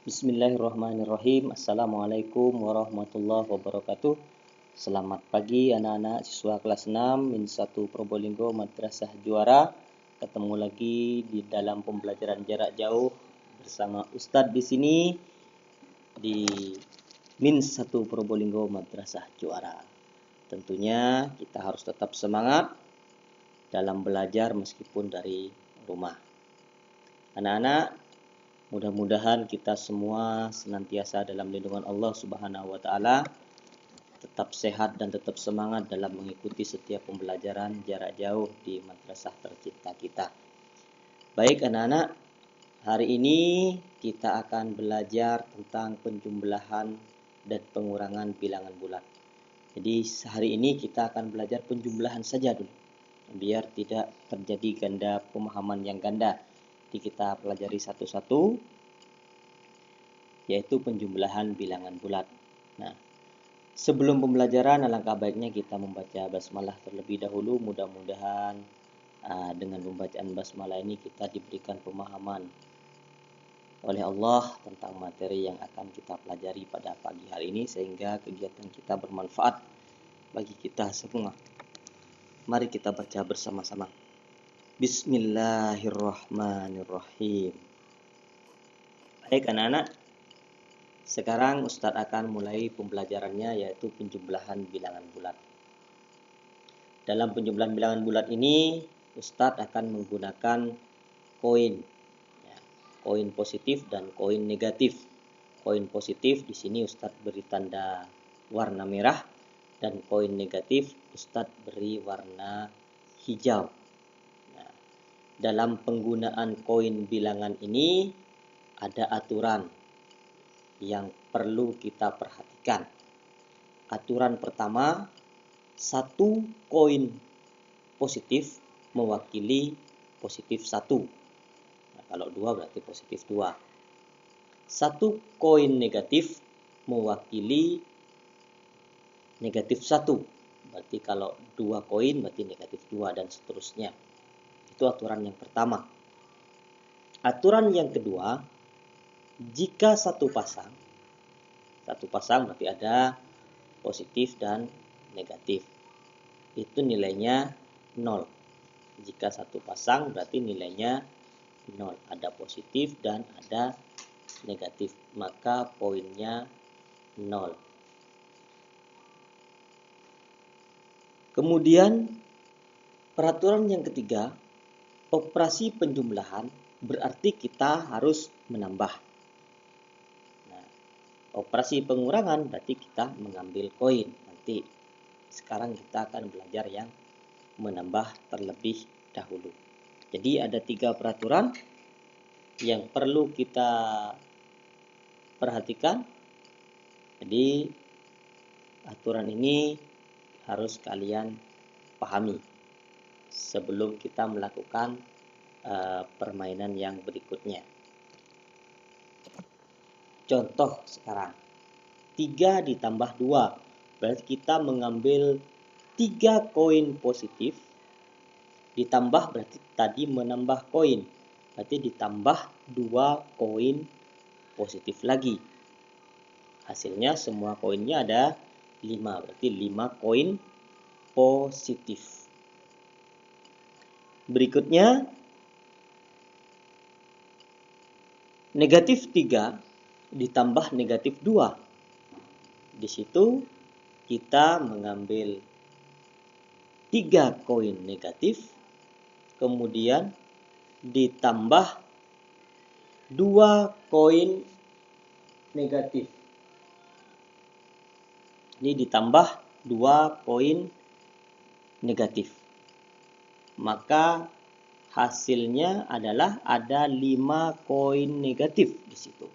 Bismillahirrahmanirrahim. Assalamualaikum warahmatullahi wabarakatuh. Selamat pagi anak-anak siswa kelas 6 Min 1 Probolinggo Madrasah Juara. Ketemu lagi di dalam pembelajaran jarak jauh bersama Ustadz di sini di Min 1 Probolinggo Madrasah Juara. Tentunya kita harus tetap semangat dalam belajar meskipun dari rumah. Anak-anak, mudah-mudahan kita semua senantiasa dalam lindungan Allah Subhanahu wa taala, tetap sehat dan tetap semangat dalam mengikuti setiap pembelajaran jarak jauh di madrasah tercinta kita. Baik anak-anak, hari ini kita akan belajar tentang penjumlahan dan pengurangan bilangan bulat. Jadi hari ini kita akan belajar penjumlahan saja dulu, biar tidak terjadi ganda pemahaman yang ganda. Jadi kita pelajari satu-satu, yaitu penjumlahan bilangan bulat. Nah, sebelum pembelajaran alangkah baiknya kita membaca basmalah terlebih dahulu. Mudah-mudahan dengan pembacaan basmalah ini kita diberikan pemahaman oleh Allah tentang materi yang akan kita pelajari pada pagi hari ini, sehingga kegiatan kita bermanfaat bagi kita semua. Mari kita baca bersama-sama. Bismillahirrahmanirrahim. Baik anak-anak, sekarang Ustadz akan mulai pembelajarannya, yaitu penjumlahan bilangan bulat. Dalam penjumlahan bilangan bulat ini, Ustadz akan menggunakan koin, koin positif dan koin negatif. Koin positif di sini Ustadz beri tanda warna merah, dan koin negatif Ustadz beri warna hijau. Nah, dalam penggunaan koin bilangan ini ada aturan yang perlu kita perhatikan. Aturan pertama, satu koin positif mewakili positif 1. Nah, kalau 2 berarti positif 2. Satu koin negatif mewakili negatif 1. Berarti kalau 2 koin berarti negatif 2 dan seterusnya. Itu aturan yang pertama. Aturan yang kedua, jika satu pasang berarti ada positif dan negatif, itu nilainya 0. Jika satu pasang berarti nilainya 0, ada positif dan ada negatif, maka poinnya 0. Kemudian peraturan yang ketiga, operasi penjumlahan berarti kita harus menambah. Operasi pengurangan berarti kita mengambil koin. Nanti sekarang kita akan belajar yang menambah terlebih dahulu. Jadi ada 3 peraturan yang perlu kita perhatikan. Jadi aturan ini harus kalian pahami sebelum kita melakukan permainan yang berikutnya. Contoh sekarang, 3 ditambah 2, berarti kita mengambil 3 koin positif, ditambah berarti tadi menambah koin, berarti ditambah 2 koin positif lagi. Hasilnya semua koinnya ada 5, berarti 5 koin positif. Berikutnya, negatif 3 ditambah negatif 2. Di situ kita mengambil 3 koin negatif, kemudian ditambah 2 koin negatif. Ini ditambah 2 koin negatif. Maka hasilnya adalah ada 5 koin negatif di situ.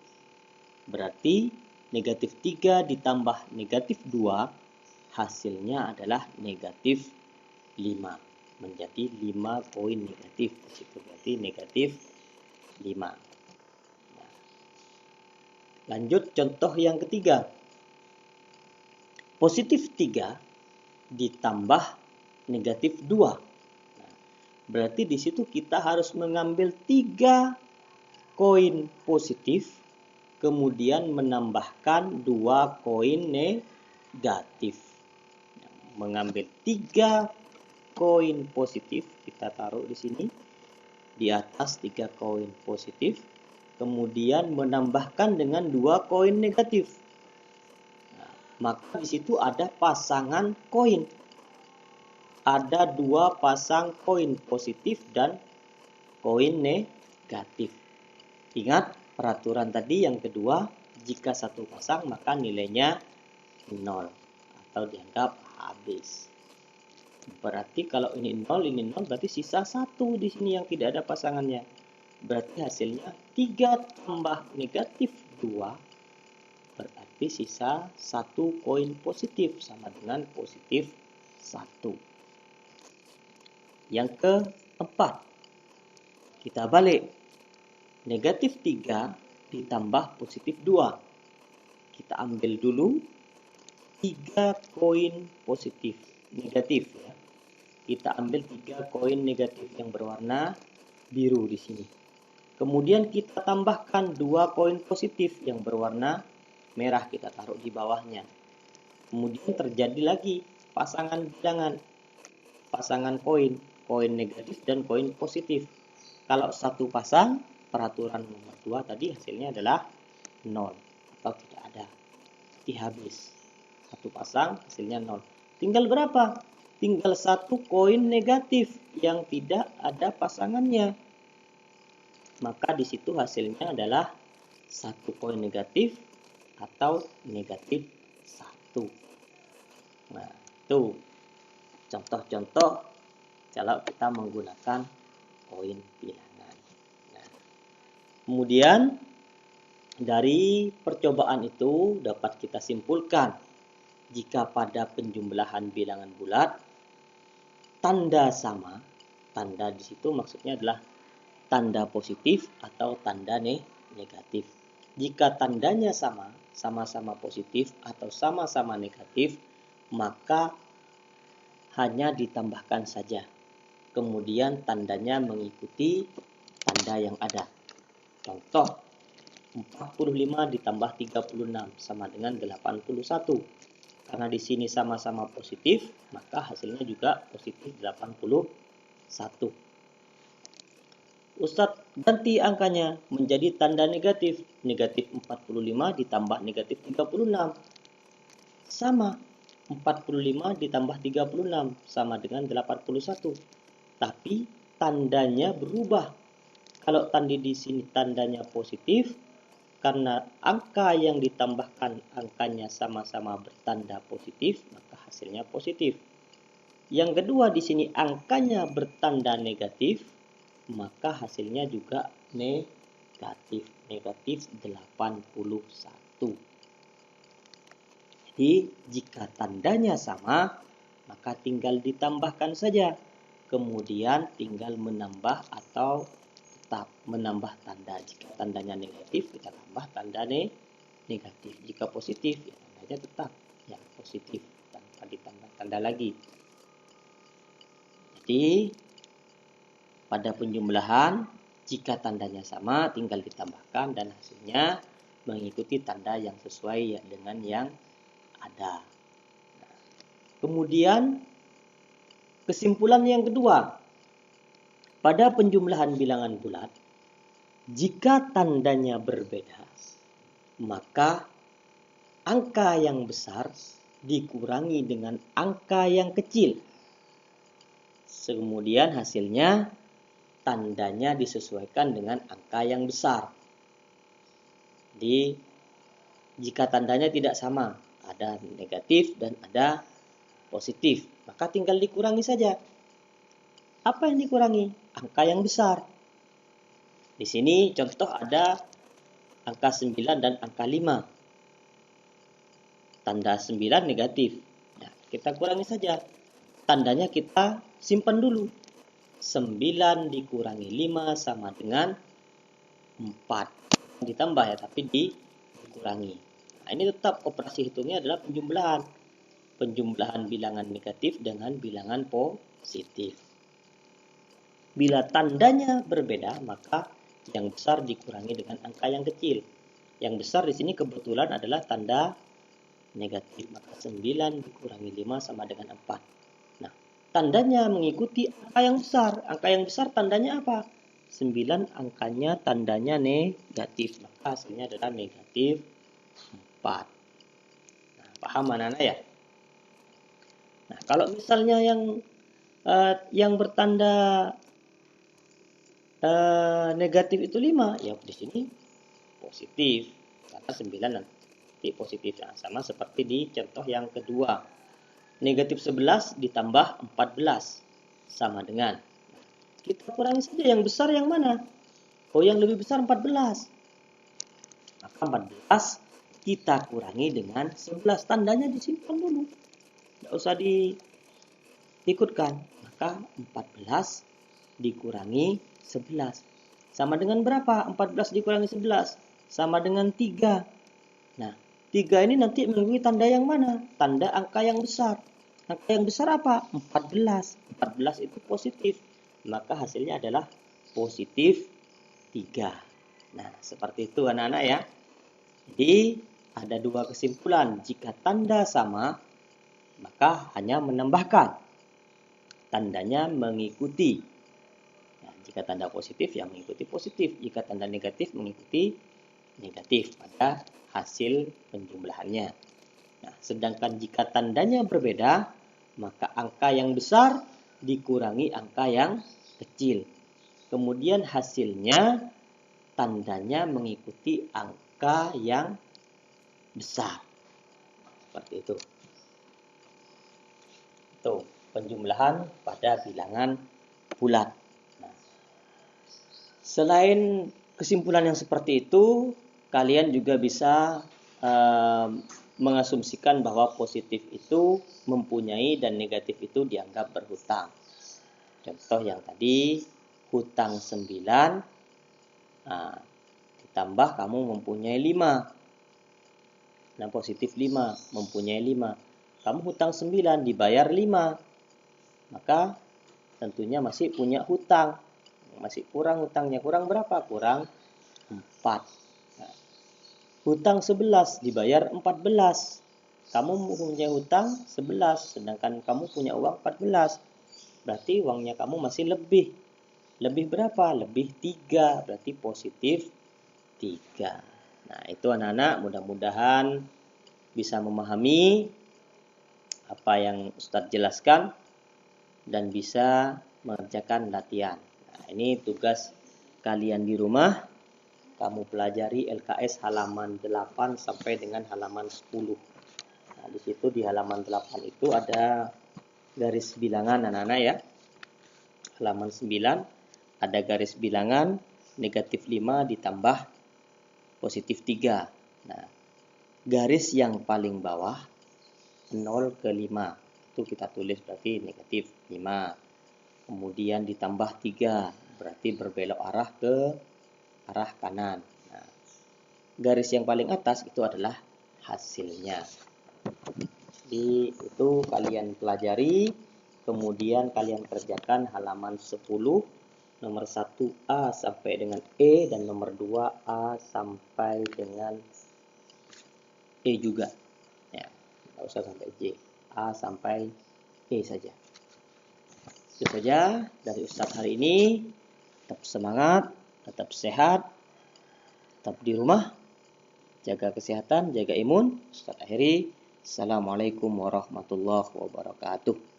Berarti negatif 3 ditambah negatif 2, hasilnya adalah negatif 5. Menjadi 5 koin negatif di situ. Berarti negatif 5. Nah, lanjut contoh yang ketiga. Positif 3 ditambah negatif 2. Nah, berarti di situ kita harus mengambil 3 koin positif, kemudian menambahkan 2 koin negatif. Mengambil 3 koin positif, kita taruh di sini, di atas 3 koin positif, kemudian menambahkan dengan 2 koin negatif. Nah, maka di situ ada pasangan koin. Ada 2 pasang koin positif dan koin negatif. Ingat peraturan tadi yang kedua, jika satu pasang maka nilainya 0 atau dianggap habis. Berarti kalau ini 0, ini 0, berarti sisa 1 di sini yang tidak ada pasangannya. Berarti hasilnya 3 tambah negatif 2, berarti sisa 1 koin positif sama dengan positif 1. Yang keempat, kita balik. Negatif 3 ditambah positif 2. Kita ambil dulu 3 koin positif negatif ya. Kita ambil 3 koin negatif yang berwarna biru di sini. Kemudian kita tambahkan 2 koin positif yang berwarna merah, kita taruh di bawahnya. Kemudian terjadi lagi pasangan bilangan, pasangan koin negatif dan koin positif. Kalau satu pasang, peraturan nomor 2 tadi hasilnya adalah 0 atau tidak ada. Jadi habis. Satu pasang hasilnya 0. Tinggal berapa? Tinggal 1 koin negatif yang tidak ada pasangannya. Maka di situ hasilnya adalah 1 koin negatif atau negatif 1. Nah, itu contoh-contoh kalau kita menggunakan koin bilangan. Nah, kemudian dari percobaan itu dapat kita simpulkan jika pada penjumlahan bilangan bulat tanda sama, tanda di situ maksudnya adalah tanda positif atau tanda negatif. Jika tandanya sama, sama-sama positif atau sama-sama negatif, maka hanya ditambahkan saja. Kemudian tandanya mengikuti tanda yang ada. Contoh, 45 ditambah 36 sama dengan 81. Karena di sini sama-sama positif, maka hasilnya juga positif 81. Ustadz ganti angkanya menjadi tanda negatif. Negatif 45 ditambah negatif 36. Sama. 45 ditambah 36 sama dengan 81. Tapi tandanya berubah. Kalau tanda di sini tandanya positif, karena angka yang ditambahkan angkanya sama-sama bertanda positif, maka hasilnya positif. Yang kedua di sini angkanya bertanda negatif, maka hasilnya juga negatif. Negatif 81. Jadi jika tandanya sama, maka tinggal ditambahkan saja. Kemudian tinggal menambah atau tetap menambah tanda. Jika tandanya negatif, kita tambah tanda negatif. Jika positif, ya tandanya tetap yang positif tanpa ditambah tanda lagi. Jadi pada penjumlahan, jika tandanya sama, tinggal ditambahkan dan hasilnya mengikuti tanda yang sesuai dengan yang ada. Nah, kemudian kesimpulan yang kedua, pada penjumlahan bilangan bulat, jika tandanya berbeda, maka angka yang besar dikurangi dengan angka yang kecil. Kemudian hasilnya tandanya disesuaikan dengan angka yang besar. Jadi jika tandanya tidak sama, ada negatif dan ada positif, maka tinggal dikurangi saja. Apa yang dikurangi? Angka yang besar. Di sini contoh ada angka 9 dan angka 5. Tanda 9 negatif. Nah, kita kurangi saja. Tandanya kita simpan dulu. 9 dikurangi 5 sama dengan 4. Ditambah ya, tapi dikurangi. Nah, ini tetap operasi hitungnya adalah penjumlahan. Penjumlahan bilangan negatif dengan bilangan positif. Bila tandanya berbeda, maka yang besar dikurangi dengan angka yang kecil. Yang besar di sini kebetulan adalah tanda negatif. Maka 9 dikurangi 5 sama dengan 4. Nah, tandanya mengikuti angka yang besar. Angka yang besar tandanya apa? 9 angkanya tandanya negatif. Maka hasilnya adalah negatif 4. Nah, paham anak-anak ya? Nah, kalau misalnya yang bertanda negatif itu 5, ya di sini positif. Karena 9 nanti positif. Nah, sama seperti di contoh yang kedua. Negatif 11 ditambah 14 sama dengan. Kita kurangi saja yang besar yang mana? Oh, yang lebih besar 14. Maka 14 kita kurangi dengan 11. Tandanya disimpan dulu. Tidak usah diikutkan. Maka 14 dikurangi 11. Sama dengan berapa? 14 dikurangi 11. Sama dengan 3. Nah, 3 ini nanti mengikuti tanda yang mana? Tanda angka yang besar. Angka yang besar apa? 14. 14 itu positif. Maka hasilnya adalah positif 3. Nah, seperti itu anak-anak ya. Jadi, ada dua kesimpulan. Jika tanda sama, maka hanya menambahkan. Tandanya mengikuti. Nah, jika tanda positif, ya mengikuti positif. Jika tanda negatif, mengikuti negatif pada hasil penjumlahannya. Nah, sedangkan jika tandanya berbeda, maka angka yang besar dikurangi angka yang kecil. Kemudian hasilnya tandanya mengikuti angka yang besar. Seperti itu. Itu penjumlahan pada bilangan bulat. Nah, selain kesimpulan yang seperti itu, kalian juga bisa mengasumsikan bahwa positif itu mempunyai dan negatif itu dianggap berhutang. Contoh yang tadi, hutang 9, ditambah kamu mempunyai 5. Nah, positif 5, mempunyai 5. Kamu hutang 9, dibayar 5. Maka tentunya masih punya hutang. Masih kurang hutangnya. Kurang berapa? Kurang 4. Nah, hutang 11, dibayar 14. Kamu mempunyai hutang 11, sedangkan kamu punya uang 14. Berarti uangnya kamu masih lebih. Lebih berapa? Lebih 3. Berarti positif 3. Nah, itu anak-anak mudah-mudahan bisa memahami apa yang Ustadz jelaskan dan bisa mengerjakan latihan. Nah, ini tugas kalian di rumah. Kamu pelajari LKS halaman 8 sampai dengan halaman 10. Nah, di situ di halaman 8 itu ada garis bilangan anak-anak ya. Halaman 9 ada garis bilangan negatif 5 ditambah positif 3. Nah, garis yang paling bawah 0 ke 5. Itu kita tulis berarti negatif 5. Kemudian ditambah 3. Berarti berbelok arah ke arah kanan. Nah, garis yang paling atas itu adalah hasilnya. Jadi itu kalian pelajari. Kemudian kalian kerjakan halaman 10. Nomor 1A sampai dengan E dan nomor 2A sampai dengan E juga. Ya, nggak usah sampai J. A sampai E saja. Itu saja dari Ustadz hari ini. Tetap semangat, tetap sehat, tetap di rumah, jaga kesehatan, jaga imun. Ustadz akhiri. Assalamualaikum warahmatullahi wabarakatuh.